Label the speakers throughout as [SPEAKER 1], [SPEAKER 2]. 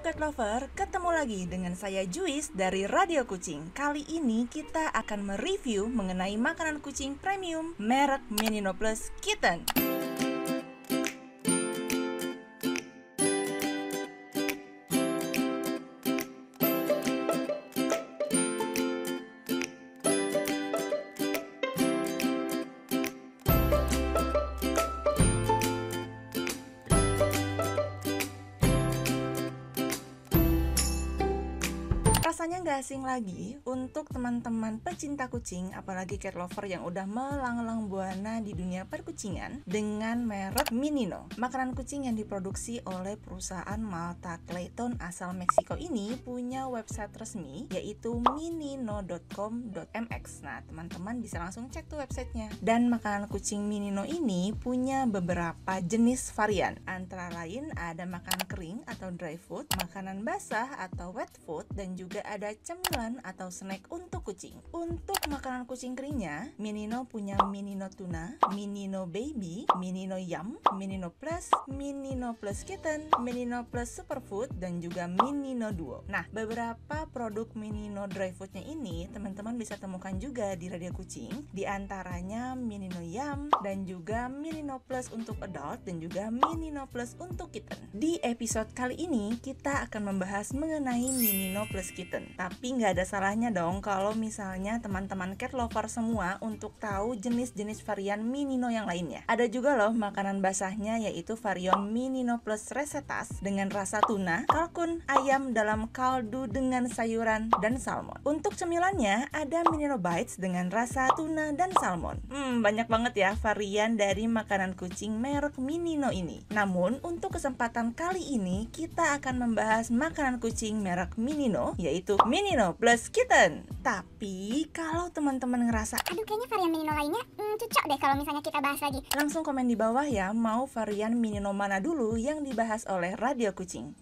[SPEAKER 1] Halo Cat Lover, ketemu lagi dengan saya Juis dari Radio Kucing. Kali ini kita akan mereview mengenai makanan kucing premium merek Minino Plus Kitten. Rasanya nggak asing lagi untuk teman-teman pecinta kucing, apalagi cat lover yang udah melanglang buana di dunia perkucingan dengan merek Minino. Makanan kucing yang diproduksi oleh perusahaan Malta Clayton asal Meksiko ini punya website resmi yaitu minino.com.mx. Nah, teman-teman bisa langsung cek tuh websitenya. Dan makanan kucing Minino ini punya beberapa jenis varian. Antara lain ada makanan kering atau dry food, makanan basah atau wet food, dan juga ada cemilan atau snack untuk kucing. Untuk makanan kucing keringnya, Minino punya Minino Tuna, Minino Baby, Minino Yum, Minino Plus Kitten, Minino Plus Superfood, dan juga Minino Duo. Nah, beberapa produk Minino dry foodnya ini teman-teman bisa temukan juga di Radio Kucing. Di antaranya Minino Yum, dan juga Minino Plus untuk adult, dan juga Minino Plus untuk kitten. Di episode kali ini kita akan membahas mengenai Minino Plus Kitten. Tapi nggak ada salahnya dong kalau misalnya teman-teman cat lover semua untuk tahu jenis-jenis varian Minino yang lainnya. Ada juga loh makanan basahnya yaitu varian Minino Plus Resetas dengan rasa tuna, kalkun, ayam dalam kaldu dengan sayuran, dan salmon. Untuk cemilannya ada Minino Bites dengan rasa tuna dan salmon. Banyak banget ya varian dari makanan kucing merek Minino ini. Namun untuk kesempatan kali ini kita akan membahas makanan kucing merek Minino yaitu Minino Plus Kitten. Tapi kalau teman-teman ngerasa
[SPEAKER 2] aduh kayaknya varian Minino lainnya cocok deh kalau misalnya kita bahas lagi,
[SPEAKER 1] langsung komen di bawah ya, mau varian Minino mana dulu yang dibahas oleh Radio Kucing.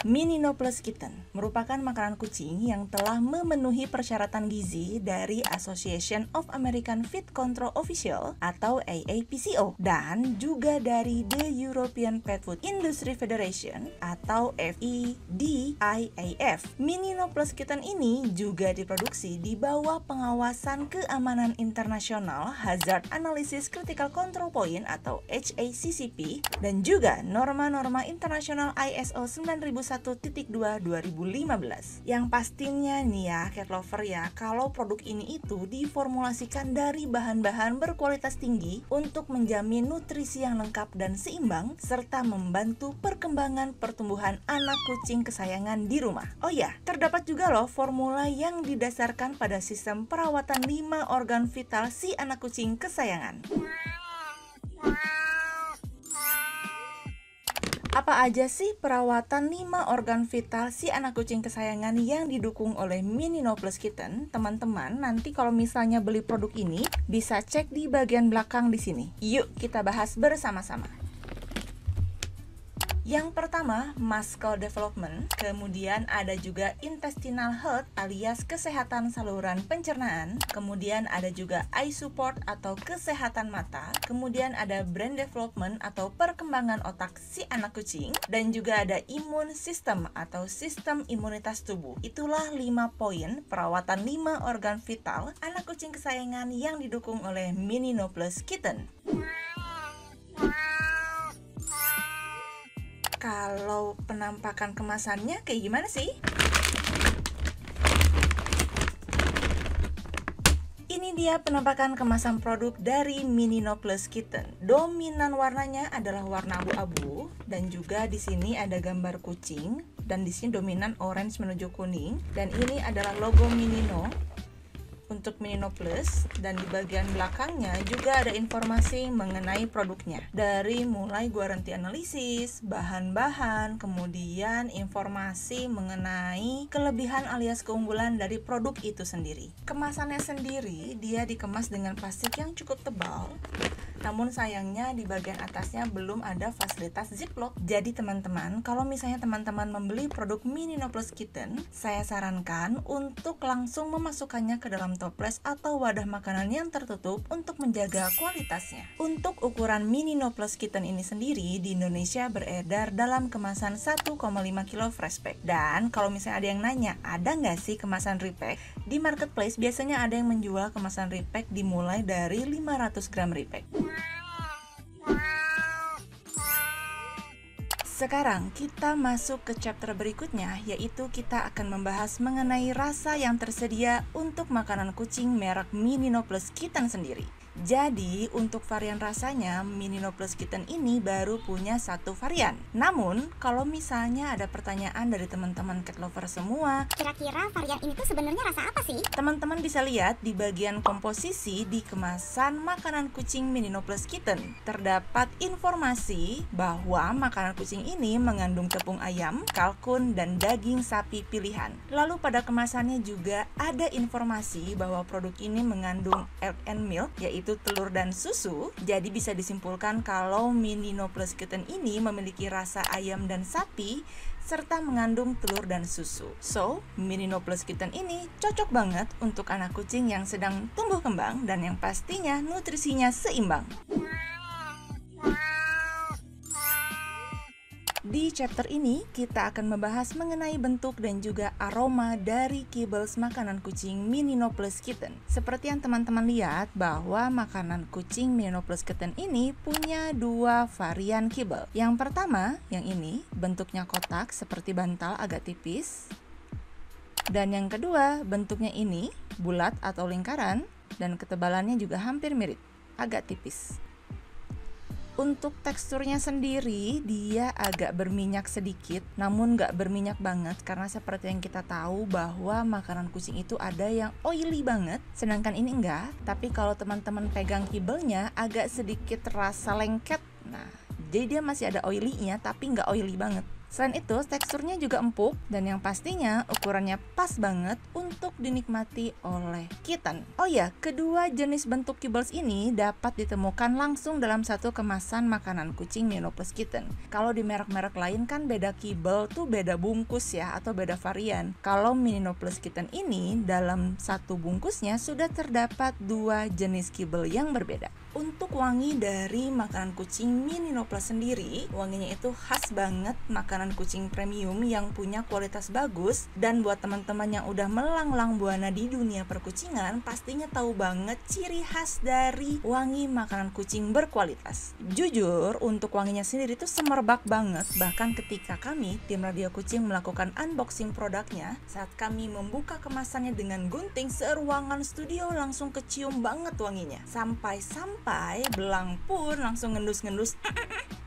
[SPEAKER 1] Minino Plus Kitten merupakan makanan kucing yang telah memenuhi persyaratan gizi dari Association of American Feed Control Official atau AAPCO dan juga dari The European Pet Food Industry Federation atau FEDIAF. Minino Plus Kitten ini juga diproduksi di bawah pengawasan keamanan internasional Hazard Analysis Critical Control Point atau HACCP dan juga norma-norma internasional ISO 9001-2/2015. Yang pastinya nih ya cat lover ya, kalau produk ini itu diformulasikan dari bahan-bahan berkualitas tinggi untuk menjamin nutrisi yang lengkap dan seimbang serta membantu perkembangan pertumbuhan anak kucing kesayangan di rumah. Oh ya, terdapat juga loh formula yang didasarkan pada sistem perawatan 5 organ vital si anak kucing kesayangan. Apa aja sih perawatan 5 organ vital si anak kucing kesayangan yang didukung oleh Minino Plus Kitten? Teman-teman, nanti kalau misalnya beli produk ini bisa cek di bagian belakang di sini. Yuk kita bahas bersama-sama. Yang pertama, muscle development, kemudian ada juga intestinal health alias kesehatan saluran pencernaan, kemudian ada juga eye support atau kesehatan mata, kemudian ada brain development atau perkembangan otak si anak kucing, dan juga ada immune system atau sistem imunitas tubuh. Itulah 5 poin perawatan 5 organ vital anak kucing kesayangan yang didukung oleh Minino Plus Kitten. Kalau penampakan kemasannya kayak gimana sih? Ini dia penampakan kemasan produk dari Minino Plus Kitten. Dominan warnanya adalah warna abu-abu dan juga di sini ada gambar kucing dan di sini dominan orange menuju kuning dan ini adalah logo Minino untuk Minino Plus dan di bagian belakangnya juga ada informasi mengenai produknya dari mulai guaranti analisis, bahan-bahan, kemudian informasi mengenai kelebihan alias keunggulan dari produk itu sendiri. Kemasannya sendiri dia dikemas dengan plastik yang cukup tebal. Namun sayangnya di bagian atasnya belum ada fasilitas ziplock. Jadi teman-teman, kalau misalnya teman-teman membeli produk Minino Plus Kitten, saya sarankan untuk langsung memasukkannya ke dalam toples atau wadah makanan yang tertutup untuk menjaga kualitasnya. Untuk ukuran mini No Plus Kitten ini sendiri di Indonesia beredar dalam kemasan 1,5 kilo fresh pack. Dan kalau misalnya ada yang nanya, ada nggak sih kemasan repack? Di marketplace biasanya ada yang menjual kemasan repack dimulai dari 500 gram repack. Sekarang kita masuk ke chapter berikutnya, yaitu kita akan membahas mengenai rasa yang tersedia untuk makanan kucing merek Mini No Plus Kitten sendiri. Jadi untuk varian rasanya, Mini No Plus Kitten ini baru punya satu varian. Namun kalau misalnya ada pertanyaan dari teman-teman cat lover semua,
[SPEAKER 2] Kira-kira varian ini tuh sebenarnya rasa apa sih?
[SPEAKER 1] teman-teman bisa lihat di bagian komposisi di kemasan makanan kucing Mini No Plus Kitten. Terdapat informasi bahwa makanan kucing ini mengandung tepung ayam, kalkun, dan daging sapi pilihan. Lalu pada kemasannya juga ada informasi bahwa produk ini mengandung egg and milk, yaitu telur dan susu. Jadi bisa disimpulkan kalau Mini No Plus Kitten ini memiliki rasa ayam dan sapi serta mengandung telur dan susu. So, Mini No Plus Kitten ini cocok banget untuk anak kucing yang sedang tumbuh kembang dan yang pastinya nutrisinya seimbang. Di chapter ini, kita akan membahas mengenai bentuk dan juga aroma dari kibbles makanan kucing Mini No Plus Kitten. Seperti yang teman-teman lihat bahwa makanan kucing Mini No Plus Kitten ini punya dua varian kibble. Yang pertama, yang ini, bentuknya kotak seperti bantal agak tipis. Dan yang kedua, bentuknya ini, bulat atau lingkaran, dan ketebalannya juga hampir mirip, agak tipis. Untuk teksturnya sendiri, dia agak berminyak sedikit, namun nggak berminyak banget karena seperti yang kita tahu bahwa makanan kucing itu ada yang oily banget, sedangkan ini enggak. Tapi kalau teman-teman pegang kibelnya agak sedikit rasa lengket. Nah, jadi dia masih ada oily-nya tapi nggak oily banget. Selain itu, teksturnya juga empuk dan yang pastinya ukurannya pas banget untuk dinikmati oleh kitten. Oh ya, kedua jenis bentuk kibbles ini dapat ditemukan langsung dalam satu kemasan makanan kucing Mini No Plus Kitten. Kalau di merek-merek lain kan beda kibble tuh beda bungkus ya atau beda varian. Kalau Mini No Plus Kitten ini dalam satu bungkusnya sudah terdapat dua jenis kibble yang berbeda. Untuk wangi dari makanan kucing Mini No Plus sendiri, wanginya itu khas banget makanan kucing premium yang punya kualitas bagus. Dan buat teman-teman yang udah melanglang buana di dunia perkucingan, pastinya tahu banget ciri khas dari wangi makanan kucing berkualitas. Jujur, untuk wanginya sendiri itu semerbak banget. Bahkan ketika kami, tim Radio Kucing, melakukan unboxing produknya, saat kami membuka kemasannya dengan gunting, seruangan studio langsung kecium banget wanginya. Sampai belang pun langsung ngendus-ngendus.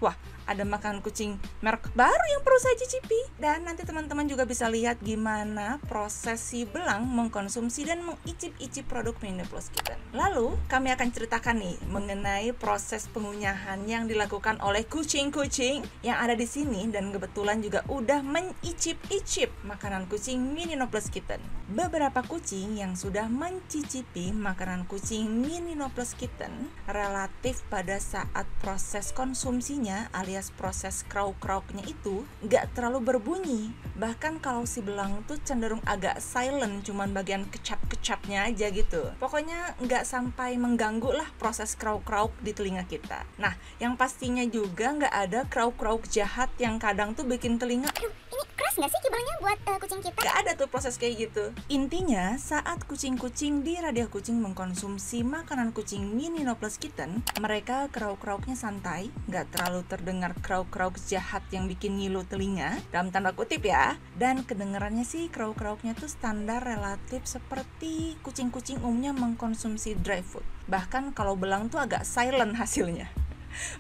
[SPEAKER 1] Wah, ada makanan kucing merek baru yang perlu saya cicipi. Dan nanti teman-teman juga bisa lihat gimana proses si belang mengkonsumsi dan mengicip-icip produk Mini No Plus Kitten. Lalu kami akan ceritakan nih mengenai proses pengunyahan yang dilakukan oleh kucing-kucing yang ada di sini dan kebetulan juga udah mencicip-icip makanan kucing Mini No Plus Kitten. Beberapa kucing yang sudah mencicipi makanan kucing Mini No Plus Kitten relatif pada saat proses konsumsinya alias proses krauk-krauknya itu nggak terlalu berbunyi. Bahkan kalau si belang tuh cenderung agak silent, cuman bagian kecap-kecapnya aja gitu. Pokoknya nggak sampai mengganggu lah proses krauk-krauk di telinga kita. Nah, yang pastinya juga nggak ada krauk-krauk jahat yang kadang tuh bikin telinga
[SPEAKER 2] Ini keras nggak sih kibelnya buat kucing kita?
[SPEAKER 1] gak ada tuh proses kayak gitu. Intinya, saat kucing-kucing di Radio Kucing mengkonsumsi makanan kucing Mini No Plus Kitten, mereka krauk-krauknya santai, gak terlalu terdengar krauk-krauk jahat yang bikin ngilu telinga, dalam tanda kutip ya. Dan kedengarannya sih krauk-krauknya tuh standar relatif seperti kucing-kucing umumnya mengkonsumsi dry food. Bahkan kalau belang tuh agak silent hasilnya.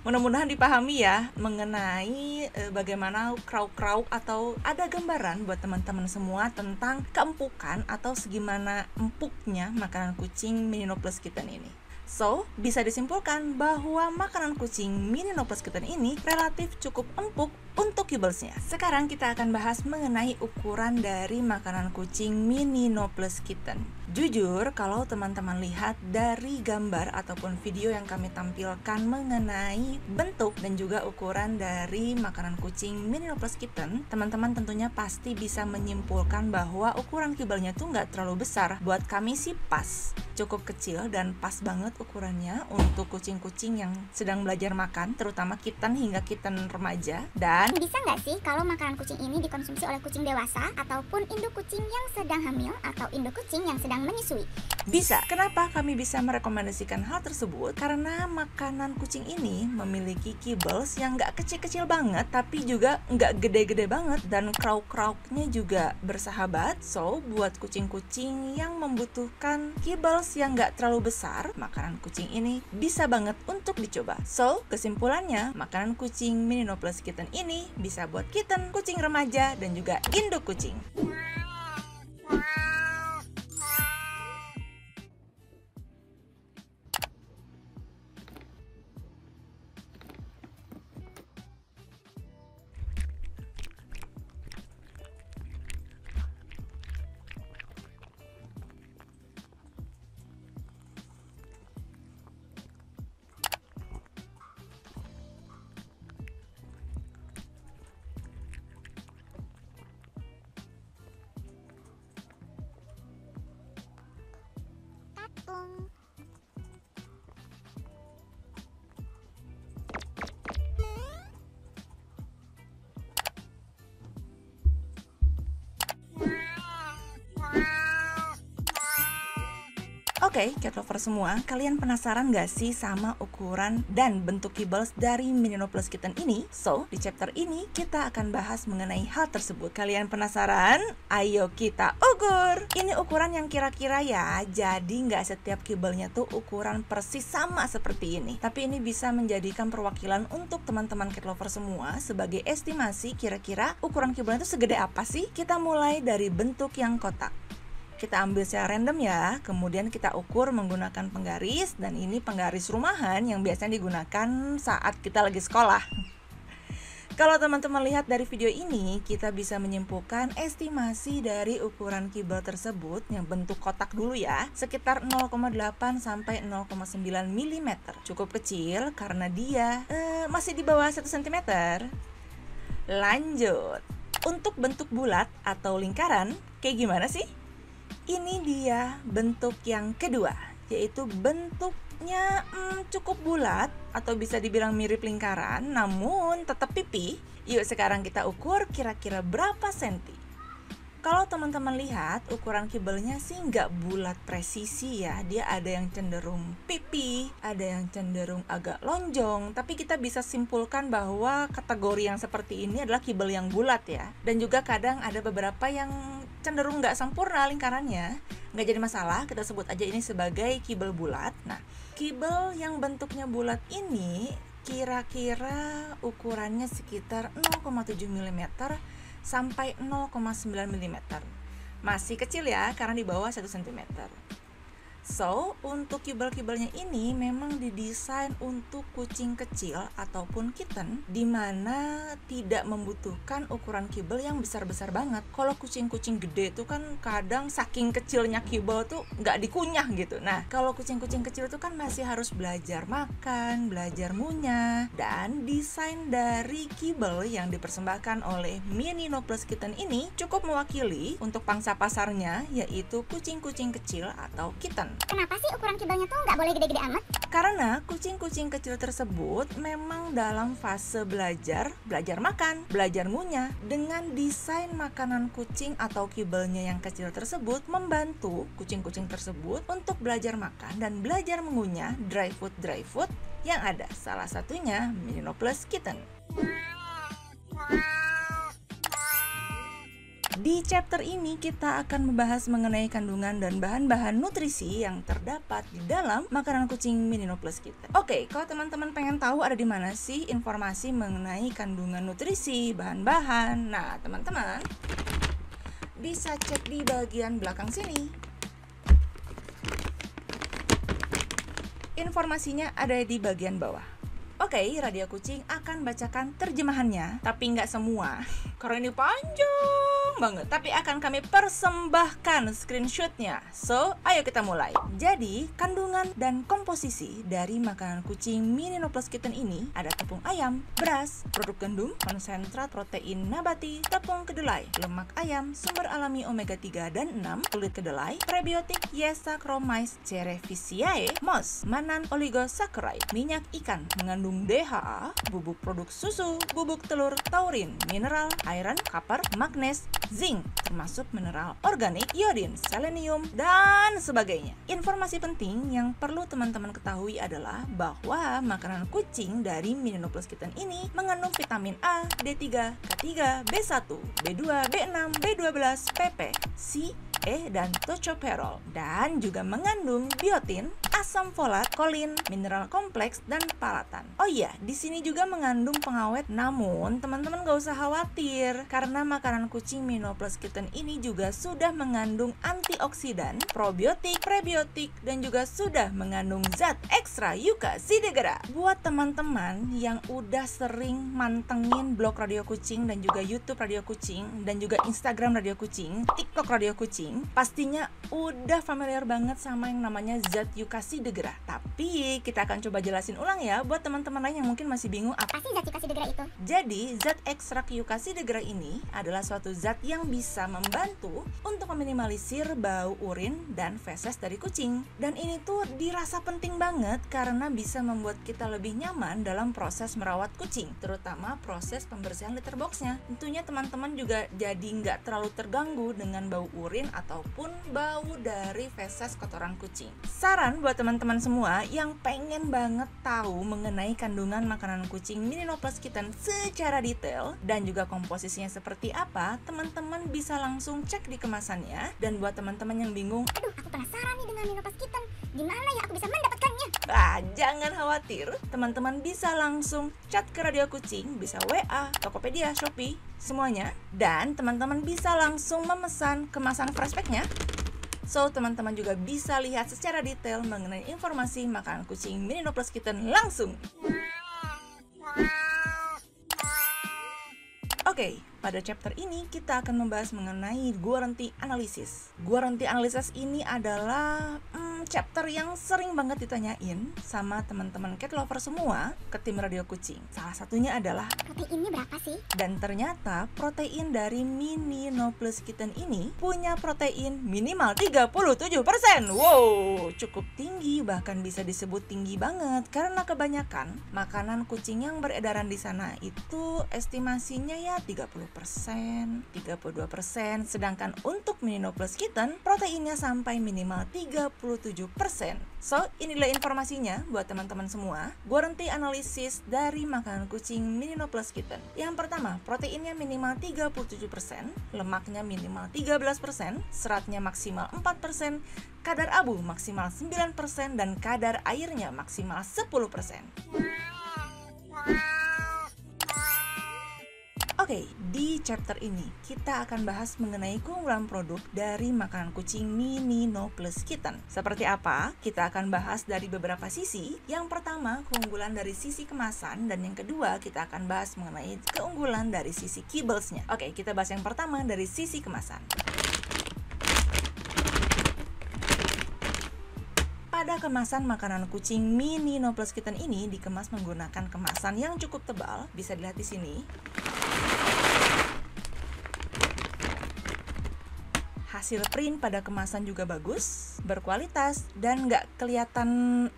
[SPEAKER 1] Mudah-mudahan dipahami ya mengenai bagaimana krauk-krauk atau ada gambaran buat teman-teman semua tentang keempukan atau segimana empuknya makanan kucing Mini No Plus Kitten ini. So, bisa disimpulkan bahwa makanan kucing Minino Plus Kitten ini relatif cukup empuk untuk kibblesnya. Sekarang kita akan bahas mengenai ukuran dari makanan kucing Minino Plus Kitten. Jujur, kalau teman-teman lihat dari gambar ataupun video yang kami tampilkan mengenai bentuk dan juga ukuran dari makanan kucing Minino Plus Kitten, teman-teman tentunya pasti bisa menyimpulkan bahwa ukuran kibelnya tuh nggak terlalu besar. Buat kami sih pas, cukup kecil dan pas banget ukurannya untuk kucing-kucing yang sedang belajar makan, terutama kitten hingga kitten remaja. Dan
[SPEAKER 2] bisa nggak sih kalau makanan kucing ini dikonsumsi oleh kucing dewasa ataupun induk kucing yang sedang hamil atau induk kucing yang sedang menyusui?
[SPEAKER 1] Bisa. Kenapa kami bisa merekomendasikan hal tersebut? Karena makanan kucing ini memiliki kibbles yang nggak kecil-kecil banget, tapi juga nggak gede-gede banget, dan krauk-krauknya juga bersahabat. So, buat kucing-kucing yang membutuhkan kibbles yang nggak terlalu besar, makanan kucing ini bisa banget untuk dicoba. So, kesimpulannya, makanan kucing Minino Plus Kitten ini bisa buat kitten, kucing remaja, dan juga induk kucing. Oke, cat lover semua, kalian penasaran gak sih sama ukuran dan bentuk kibbles dari Minino Plus Kitten ini? So, di chapter ini kita akan bahas mengenai hal tersebut. Kalian penasaran? Ayo kita ukur! Ini ukuran yang kira-kira ya, jadi gak setiap kibelnya tuh ukuran persis sama seperti ini. Tapi ini bisa menjadikan perwakilan untuk teman-teman cat lover semua sebagai estimasi kira-kira ukuran kibelnya tuh segede apa sih? Kita mulai dari bentuk yang kotak. Kita ambil secara random ya, kemudian kita ukur menggunakan penggaris, dan ini penggaris rumahan yang biasanya digunakan saat kita lagi sekolah. Kalau teman-teman lihat dari video ini, kita bisa menyimpulkan estimasi dari ukuran kibel tersebut yang bentuk kotak dulu ya, sekitar 0,8 sampai 0,9 mm. Cukup kecil karena dia masih di bawah 1 cm. Lanjut, untuk bentuk bulat atau lingkaran, kayak gimana sih? Ini dia bentuk yang kedua, yaitu bentuknya cukup bulat atau bisa dibilang mirip lingkaran, namun tetap pipi. Yuk sekarang kita ukur kira-kira berapa senti. Kalau teman-teman lihat, ukuran kibelnya sih nggak bulat presisi ya. Dia ada yang cenderung pipi, ada yang cenderung agak lonjong. Tapi kita bisa simpulkan bahwa kategori yang seperti ini adalah kibel yang bulat ya. Dan juga kadang ada beberapa yang cenderung nggak sempurna lingkarannya. Nggak jadi masalah, kita sebut aja ini sebagai kibel bulat. Nah, kibel yang bentuknya bulat ini kira-kira ukurannya sekitar 0,7 mm sampai 0,9 mm. Masih kecil ya, karena di bawah 1 cm. So, untuk kibel-kibelnya ini memang didesain untuk kucing kecil ataupun kitten, dimana tidak membutuhkan ukuran kibel yang besar-besar banget. Kalau kucing-kucing gede itu kan kadang saking kecilnya kibel tuh nggak dikunyah gitu. Nah, kalau kucing-kucing kecil itu kan masih harus belajar makan, belajar ngunyah, dan desain dari kibel yang dipersembahkan oleh Minino Plus Kitten ini cukup mewakili untuk pangsa pasarnya, yaitu kucing-kucing kecil atau kitten.
[SPEAKER 2] Kenapa sih ukuran kibelnya tuh nggak boleh gede-gede amat?
[SPEAKER 1] Karena kucing-kucing kecil tersebut memang dalam fase belajar makan, belajar ngunyah. Dengan desain makanan kucing atau kibelnya yang kecil tersebut membantu kucing-kucing tersebut untuk belajar makan dan belajar mengunyah dry food yang ada. Salah satunya Minino Plus Kitten. Di chapter ini kita akan membahas mengenai kandungan dan bahan-bahan nutrisi yang terdapat di dalam makanan kucing Minino Plus Kitten. Oke, kalau teman-teman pengen tahu ada di mana sih informasi mengenai kandungan nutrisi, bahan-bahan, nah teman-teman bisa cek di bagian belakang sini. Informasinya ada di bagian bawah. Oke, Radio Kucing akan bacakan terjemahannya, tapi nggak semua, karena ini panjang banget. Tapi akan kami persembahkan screenshotnya. So, ayo kita mulai. Jadi, kandungan dan komposisi dari makanan kucing mini No Plus Kitten ini ada tepung ayam, beras, produk gandum, konsentrat protein nabati, tepung kedelai, lemak ayam, sumber alami omega 3 dan 6, kulit kedelai, prebiotik Saccharomyces cerevisiae, MOS, mannan oligosaccharide, minyak ikan mengandung DHA, bubuk produk susu, bubuk telur, taurin, mineral, iron, copper, magnesium, zinc, termasuk mineral organik, iodin, selenium, dan sebagainya. Informasi penting yang perlu teman-teman ketahui adalah bahwa makanan kucing dari Mini No Plus Kitten ini mengandung vitamin A, D3, K3, B1, B2, B6, B12, PP, C, E, dan tocopherol, dan juga mengandung biotin, asam folat, kolin, mineral kompleks, dan palatan. Oh iya, di sini juga mengandung pengawet. Namun, teman-teman gak usah khawatir karena makanan kucing Mini No Plus Kitten ini juga sudah mengandung antioksidan, probiotik, prebiotik, dan juga sudah mengandung zat ekstra yuka sidegara. Buat teman-teman yang udah sering mantengin blog Radio Kucing dan juga YouTube Radio Kucing dan juga Instagram Radio Kucing, TikTok Radio Kucing, pastinya udah familiar banget sama yang namanya zat yuka sidegara. Tapi kita akan coba jelasin ulang ya buat teman-teman lain yang mungkin masih bingung apa
[SPEAKER 2] Pasti zat yuka sidegara itu.
[SPEAKER 1] Jadi, zat ekstrak yuka sidegara ini adalah suatu zat yang bisa membantu untuk meminimalisir bau urin dan feses dari kucing. Dan ini tuh dirasa penting banget karena bisa membuat kita lebih nyaman dalam proses merawat kucing, terutama proses pembersihan litter boxnya. Tentunya teman-teman juga jadi nggak terlalu terganggu dengan bau urin ataupun bau dari feses kotoran kucing. Saran buat teman-teman semua yang pengen banget tahu mengenai kandungan makanan kucing Mini No Plus Kitten secara detail dan juga komposisinya seperti apa, teman-teman bisa langsung cek di kemasannya. Dan buat teman-teman yang bingung,
[SPEAKER 2] Aduh, aku penasaran nih dengan Mini No Plus Kitten. Gimana ya aku bisa mendapatkannya?
[SPEAKER 1] jangan khawatir, teman-teman bisa langsung chat ke Radio Kucing, bisa WA, Tokopedia, Shopee, semuanya. Dan teman-teman bisa langsung memesan kemasan freshpacknya. So, teman-teman juga bisa lihat secara detail mengenai informasi makanan kucing Mini No Plus Kitten langsung. Oke, pada chapter ini kita akan membahas mengenai guarantee analysis. Guarantee analysis ini adalah chapter yang sering banget ditanyain sama teman-teman cat lover semua ke tim Radio Kucing. Salah satunya adalah
[SPEAKER 2] Proteinnya berapa sih?
[SPEAKER 1] dan ternyata protein dari Mini No Plus Kitten ini punya protein minimal 37%. Wow, cukup tinggi, bahkan bisa disebut tinggi banget karena kebanyakan makanan kucing yang beredaran di sana itu estimasinya ya 30%, 32%, sedangkan untuk Mini No Plus Kitten proteinnya sampai minimal 37%. So, inilah informasinya buat teman-teman semua. Guarantee analisis dari makanan kucing Mini No Plus Kitten. Yang pertama, proteinnya minimal 37%, lemaknya minimal 13%, seratnya maksimal 4%, kadar abu maksimal 9%, dan kadar airnya maksimal 10%. Oke, di chapter ini kita akan bahas mengenai keunggulan produk dari makanan kucing Mini No Plus Kitten. Seperti apa? Kita akan bahas dari beberapa sisi. Yang pertama, keunggulan dari sisi kemasan, dan yang kedua kita akan bahas mengenai keunggulan dari sisi kibblesnya. Oke, kita bahas yang pertama dari sisi kemasan. Pada kemasan makanan kucing Mini No Plus Kitten ini dikemas menggunakan kemasan yang cukup tebal, bisa dilihat di sini. Hasil print pada kemasan juga bagus, berkualitas, dan nggak kelihatan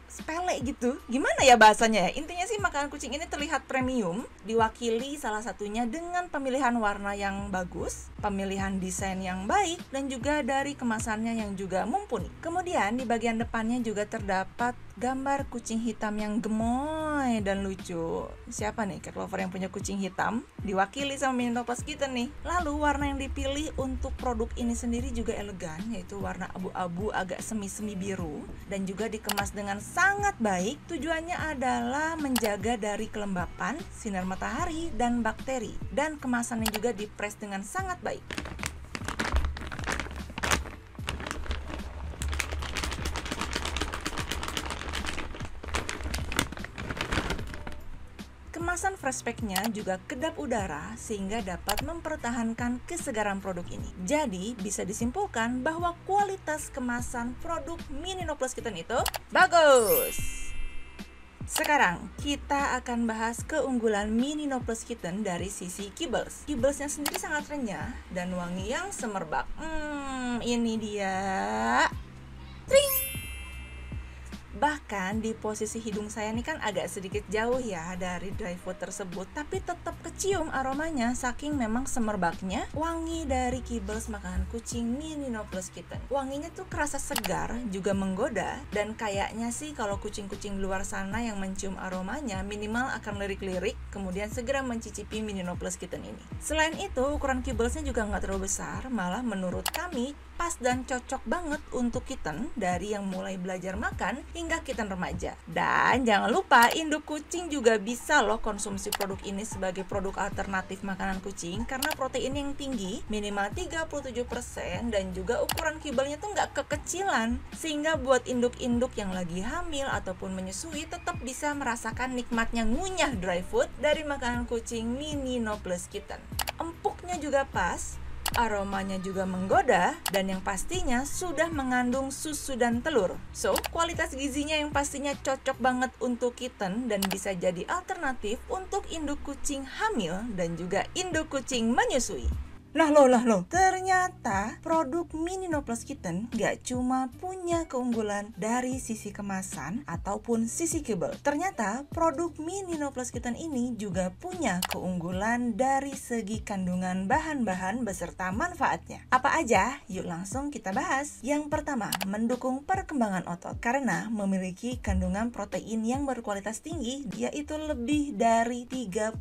[SPEAKER 1] sepele gitu. Gimana ya bahasanya ya? Intinya sih makanan kucing ini terlihat premium, diwakili salah satunya dengan pemilihan warna yang bagus, pemilihan desain yang baik, dan juga dari kemasannya yang juga mumpuni. Kemudian di bagian depannya juga terdapat gambar kucing hitam yang gemoy dan lucu. Siapa nih cat lover yang punya kucing hitam? Diwakili sama Mini No Plus Kitten nih. Lalu warna yang dipilih untuk produk ini sendiri juga elegan, yaitu warna abu-abu agak semi-semi biru, dan juga dikemas dengan sangat baik. Tujuannya adalah menjaga dari kelembapan, sinar matahari, dan bakteri. Dan kemasannya juga dipres dengan sangat baik. fresh pack-nya juga kedap udara sehingga dapat mempertahankan kesegaran produk ini. Jadi bisa disimpulkan bahwa kualitas kemasan produk Mini No Plus Kitten itu bagus. Sekarang kita akan bahas keunggulan Mini No Plus Kitten dari sisi kibbles. Kibblesnya sendiri sangat renyah dan wangi yang semerbak. Ini dia. Tring! Bahkan di posisi hidung saya ini kan agak sedikit jauh ya dari dry food tersebut, tapi tetap kecium aromanya saking memang semerbaknya wangi dari kibbles makanan kucing Mini No Plus Kitten. Wanginya tuh kerasa segar, juga menggoda, dan kayaknya sih kalau kucing-kucing luar sana yang mencium aromanya minimal akan lirik-lirik kemudian segera mencicipi Mini No Plus Kitten ini. Selain itu, ukuran kibblesnya juga nggak terlalu besar, malah menurut kami pas dan cocok banget untuk kitten dari yang mulai belajar makan hingga kitten remaja. Dan jangan lupa induk kucing juga bisa loh konsumsi produk ini sebagai produk alternatif makanan kucing karena protein yang tinggi minimal 37% dan juga ukuran kibelnya tuh nggak kekecilan sehingga buat induk-induk yang lagi hamil ataupun menyusui tetap bisa merasakan nikmatnya ngunyah dry food dari makanan kucing Mini No Plus Kitten. Empuknya juga pas, aromanya juga menggoda, dan yang pastinya sudah mengandung susu dan telur. So, kualitas gizinya yang pastinya cocok banget untuk kitten dan bisa jadi alternatif untuk induk kucing hamil dan juga induk kucing menyusui. Lah loh, ternyata produk Mini No Plus Kitten gak cuma punya keunggulan dari sisi kemasan ataupun sisi kibble. Ternyata produk Mini No Plus Kitten ini juga punya keunggulan dari segi kandungan bahan-bahan beserta manfaatnya. Apa aja? Yuk langsung kita bahas. Yang pertama, mendukung perkembangan otot karena memiliki kandungan protein yang berkualitas tinggi, yaitu lebih dari 37%.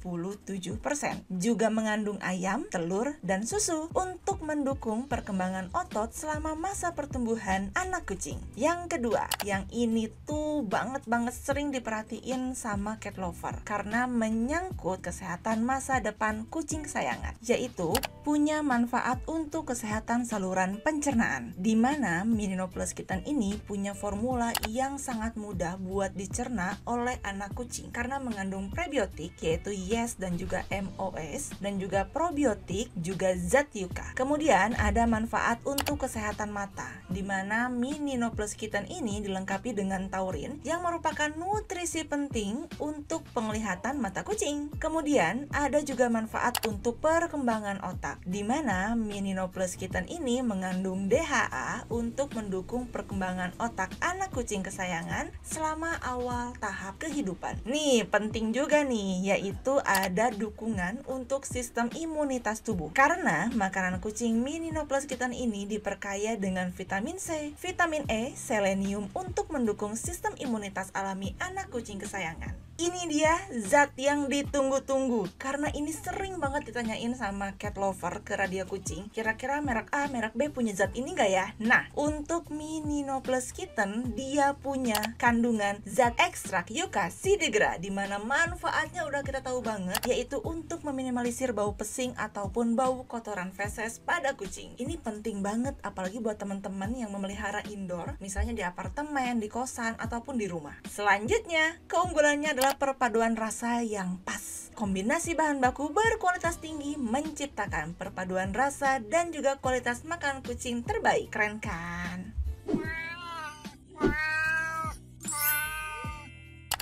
[SPEAKER 1] Juga mengandung ayam, telur, dan susu untuk mendukung perkembangan otot selama masa pertumbuhan anak kucing. Yang kedua, yang ini tuh banget sering diperhatiin sama cat lover karena menyangkut kesehatan masa depan kucing kesayangan, yaitu punya manfaat untuk kesehatan saluran pencernaan, di mana Mini No Plus Kitten ini punya formula yang sangat mudah buat dicerna oleh anak kucing karena mengandung prebiotik yaitu yes dan juga MOS dan juga probiotik juga zat yuka. Kemudian ada manfaat untuk kesehatan mata, di mana Mini No Plus Kitten ini dilengkapi dengan taurin yang merupakan nutrisi penting untuk penglihatan mata kucing. Kemudian ada juga manfaat untuk perkembangan otak, di mana Mini No Plus Kitten ini mengandung DHA untuk mendukung perkembangan otak anak kucing kesayangan selama awal tahap kehidupan. Nih, penting juga nih, yaitu ada dukungan untuk sistem imunitas tubuh karena makanan kucing Mini No Plus Kitten ini diperkaya dengan vitamin C, vitamin E, selenium untuk mendukung sistem imunitas alami anak kucing kesayangan. Ini dia zat yang ditunggu-tunggu karena ini sering banget ditanyain sama cat lover ke radio kucing, kira-kira merek A, merek B punya zat ini gak ya? Nah, untuk Mini No Plus Kitten dia punya kandungan zat ekstrak yucca sidegra, di mana manfaatnya udah kita tahu banget, yaitu untuk meminimalisir bau pesing ataupun bau kotoran feses pada kucing. Ini penting banget apalagi buat teman-teman yang memelihara indoor, misalnya di apartemen, di kosan ataupun di rumah. Selanjutnya, keunggulannya adalah perpaduan rasa yang pas. Kombinasi bahan baku berkualitas tinggi menciptakan perpaduan rasa dan juga kualitas makanan kucing terbaik. Keren kan?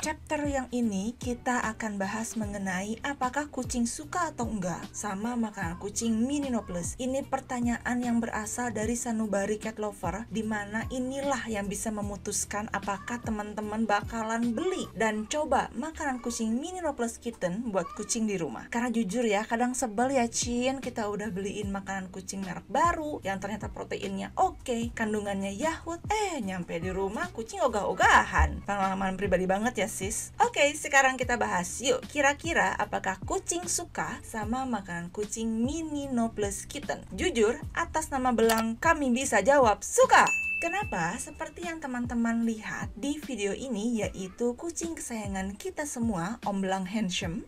[SPEAKER 1] Chapter yang ini kita akan bahas mengenai apakah kucing suka atau enggak sama makanan kucing Mini No Plus. Ini pertanyaan yang berasal dari sanubari cat lover, dimana inilah yang bisa memutuskan apakah teman-teman bakalan beli dan coba makanan kucing Mini No Plus Kitten buat kucing di rumah. Karena jujur ya, kadang sebel ya Cin, kita udah beliin makanan kucing merek baru yang ternyata proteinnya oke, kandungannya yahut, nyampe di rumah kucing ogah-ogahan. Pengalaman pribadi banget ya sis. Oke, sekarang kita bahas yuk, kira-kira apakah kucing suka sama makanan kucing Mini No Plus Kitten? Jujur, atas nama belang kami bisa jawab suka. Kenapa? Seperti yang teman-teman lihat di video ini, yaitu kucing kesayangan kita semua, Om Belang Handsome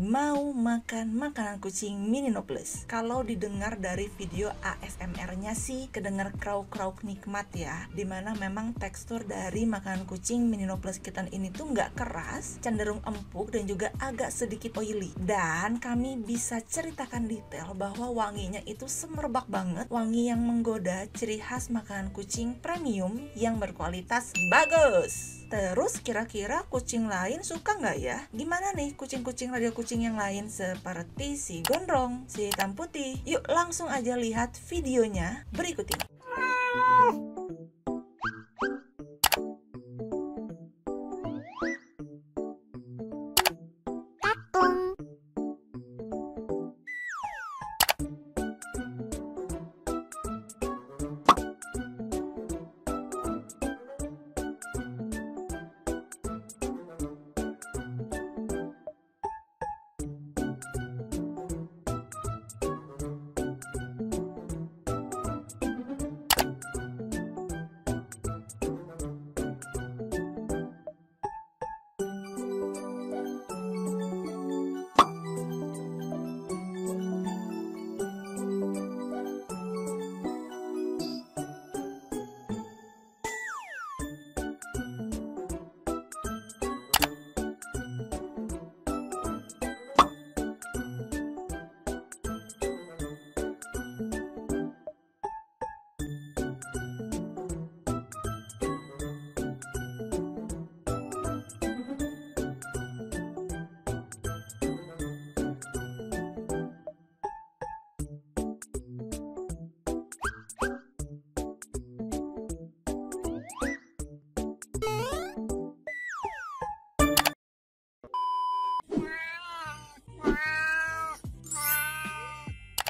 [SPEAKER 1] mau makan makanan kucing Minino Plus. Kalau didengar dari video ASMR-nya sih kedengar krauk-krauk nikmat ya, dimana memang tekstur dari makanan kucing Minino Plus Kitten ini tuh nggak keras, cenderung empuk dan juga agak sedikit oily. Dan kami bisa ceritakan detail bahwa wanginya itu semerbak banget, wangi yang menggoda, ciri khas makanan kucing premium yang berkualitas bagus. Terus kira-kira kucing lain suka nggak ya? Gimana nih kucing-kucing radio kucing yang lain seperti si Gondrong, si Hitam Putih? Yuk langsung aja lihat videonya berikut ini.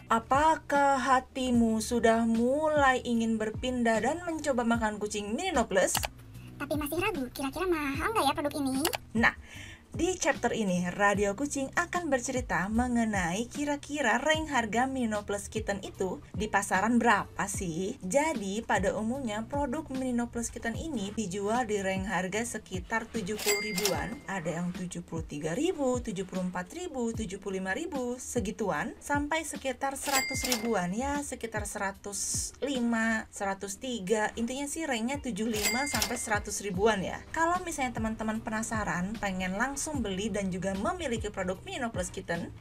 [SPEAKER 1] Apakah hatimu sudah mulai ingin berpindah dan mencoba makan kucing Minino Plus?
[SPEAKER 2] Tapi masih ragu, kira-kira mahal nggak ya produk ini?
[SPEAKER 1] Nah, di chapter ini, Radio Kucing akan bercerita mengenai kira-kira range harga Minino Plus Kitten itu di pasaran berapa sih? Jadi, pada umumnya produk Minino Plus Kitten ini dijual di range harga sekitar 70 ribuan. Ada yang 73 ribu, 74 ribu, 75 ribu, segituan. Sampai sekitar 100 ribuan, ya sekitar 105, 103. Intinya sih range-nya 75 sampai 100 ribuan ya. Kalau misalnya teman-teman penasaran, pengen langsung beli dan juga memiliki produk Minino Plus Kitten,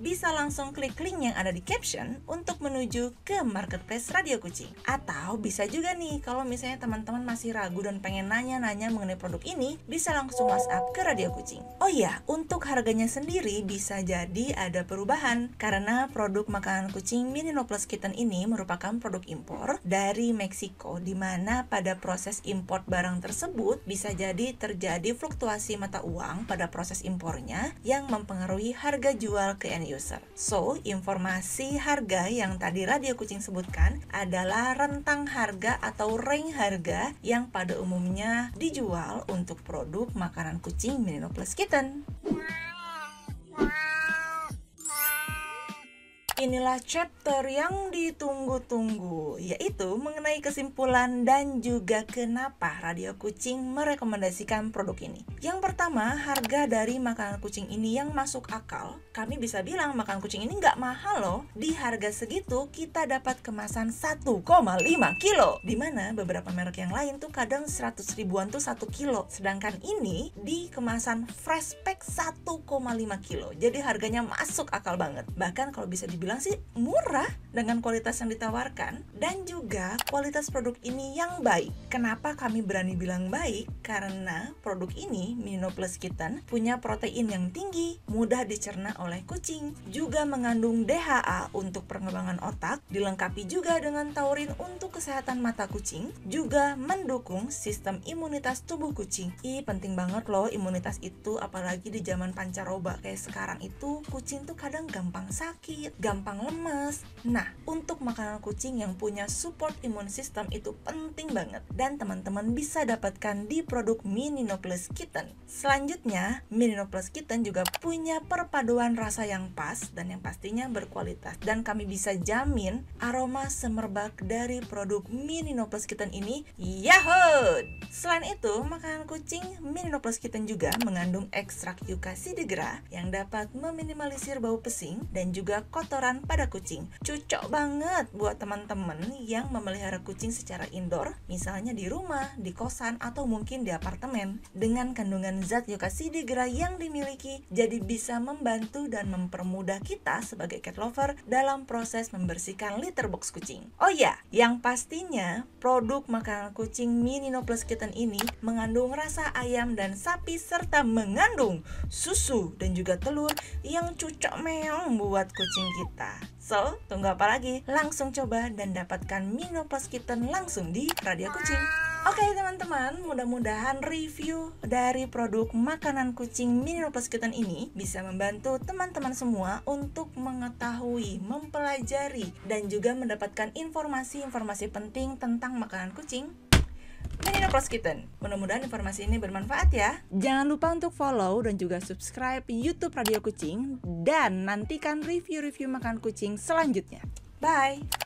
[SPEAKER 1] bisa langsung klik link yang ada di caption untuk menuju ke marketplace Radio Kucing. Atau bisa juga nih, kalau misalnya teman-teman masih ragu dan pengen nanya-nanya mengenai produk ini, bisa langsung WhatsApp ke Radio Kucing. Oh iya, untuk harganya sendiri bisa jadi ada perubahan, karena produk makanan kucing Minino Plus Kitten ini merupakan produk impor dari Meksiko, dimana pada proses impor barang tersebut bisa jadi terjadi fluktuasi mata uang pada proses impornya yang mempengaruhi harga jual ke end user. So, informasi harga yang tadi Radio Kucing sebutkan adalah rentang harga atau range harga yang pada umumnya dijual untuk produk makanan kucing Minino Plus Kitten. Inilah chapter yang ditunggu-tunggu, yaitu mengenai kesimpulan dan juga kenapa Radio Kucing merekomendasikan produk ini. Yang pertama, harga dari makanan kucing ini yang masuk akal. Kami bisa bilang makanan kucing ini nggak mahal loh. Di harga segitu kita dapat kemasan 1,5 kilo. Dimana beberapa merek yang lain tuh kadang 100 ribuan tuh 1 kilo. Sedangkan ini di kemasan fresh pack 1,5 kilo. Jadi harganya masuk akal banget. Bahkan kalau bisa dibilang sih murah dengan kualitas yang ditawarkan dan juga kualitas produk ini yang baik. Kenapa kami berani bilang baik? Karena produk ini, Minino Plus Kitten, punya protein yang tinggi, mudah dicerna oleh kucing, juga mengandung DHA untuk pengembangan otak, dilengkapi juga dengan taurin untuk kesehatan mata kucing, juga mendukung sistem imunitas tubuh kucing. Penting banget loh imunitas itu, apalagi di zaman pancaroba kayak sekarang itu, kucing tuh kadang gampang sakit, gampang gampang lemes. Nah, untuk makanan kucing yang punya support imun system itu penting banget, dan teman-teman bisa dapatkan di produk Minino Plus Kitten. Selanjutnya, Minino Plus Kitten juga punya perpaduan rasa yang pas dan yang pastinya berkualitas, dan kami bisa jamin aroma semerbak dari produk Minino Plus Kitten ini yahoo! Selain itu, makanan kucing Minino Plus Kitten juga mengandung ekstrak yucca sidegra yang dapat meminimalisir bau pesing dan juga kotoran pada kucing. Cocok banget buat teman-teman yang memelihara kucing secara indoor, misalnya di rumah, di kosan, atau mungkin di apartemen. Dengan kandungan zat yucca sidegra yang dimiliki, jadi bisa membantu dan mempermudah kita sebagai cat lover dalam proses membersihkan litter box kucing. Oh ya, yang pastinya produk makanan kucing Minino Plus Kitten ini mengandung rasa ayam dan sapi serta mengandung susu dan juga telur yang cocok meong buat kucing kita. So, tunggu apa lagi? Langsung coba dan dapatkan Minino Plus Kitten langsung di Radio Kucing. Oke teman-teman, mudah-mudahan review dari produk makanan kucing Minino Plus Kitten ini bisa membantu teman-teman semua untuk mengetahui, mempelajari, dan juga mendapatkan informasi-informasi penting tentang makanan kucing Minino Plus Kitten. Mudah-mudahan informasi ini bermanfaat ya. Jangan lupa untuk follow dan juga subscribe YouTube Radio Kucing, dan nantikan review-review makanan kucing selanjutnya. Bye!